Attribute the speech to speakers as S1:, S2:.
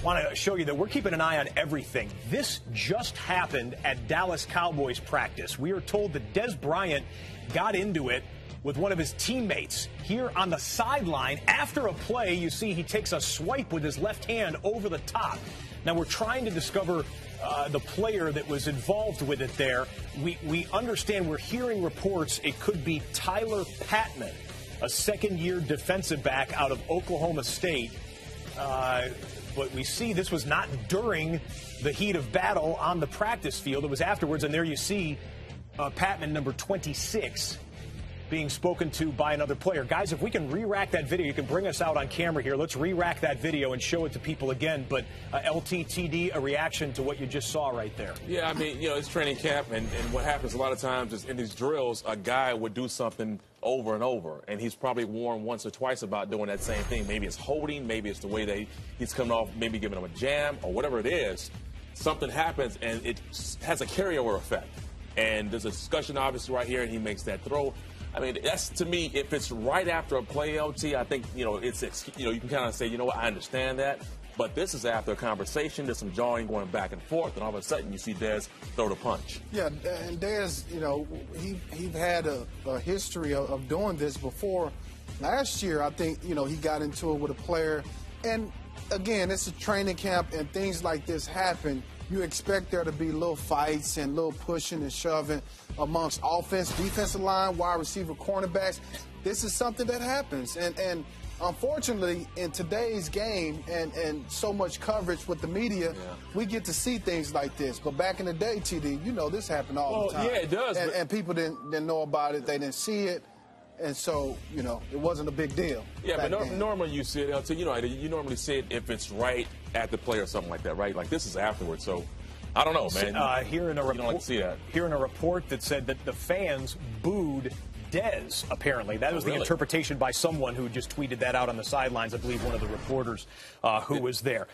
S1: Want to show you that we're keeping an eye on everything. This just happened at Dallas Cowboys practice. We are told that Dez Bryant got into it with one of his teammates here on the sideline. After a play, you see he takes a swipe with his left hand over the top. Now, we're trying to discover the player that was involved with it there. We understand, we're hearing reports it could be Tyler Patmon, a second-year defensive back out of Oklahoma State. But we see this was not during the heat of battle on the practice field. It was afterwards, and there you see Patmon, number 26, being spoken to by another player. Guys, if we can re-rack that video, you can bring us out on camera here. Let's re-rack that video and show it to people again. But LTTD, a reaction to what you just saw right there.
S2: Yeah, I mean, it's training camp, and what happens a lot of times is in these drills, a guy would do something over and over, and he's probably warned once or twice about doing that same thing. Maybe it's holding, maybe it's the way that he's coming off, maybe giving him a jam, or whatever it is. Something happens, and it has a carryover effect. And there's a discussion, obviously, right here, and he makes that throw. I mean, that's, to me, if it's right after a play, LT, I think, you can kind of say, you know what, I understand that. But this is after a conversation. There's some jawing going back and forth, and all of a sudden you see Dez throw the punch.
S3: Yeah, and Dez, he had a history of doing this before. Last year, I think, he got into it with a player. And, again, it's a training camp, and things like this happen. You expect there to be little fights and little pushing and shoving amongst offense, defensive line, wide receiver, cornerbacks. This is something that happens. And unfortunately, in today's game and so much coverage with the media, we get to see things like this. But back in the day, TD, this happened all the time.
S2: Yeah, it does.
S3: And people didn't know about it. They didn't see it. And so, it wasn't a big deal.
S2: Yeah, but normally you see it, you normally see it if it's right at the play or something like that, right? Like, this is afterwards, so I don't know, man.
S1: Hearing a report that said that the fans booed Dez, apparently. That was the interpretation by someone who just tweeted that out on the sidelines, I believe one of the reporters who was there.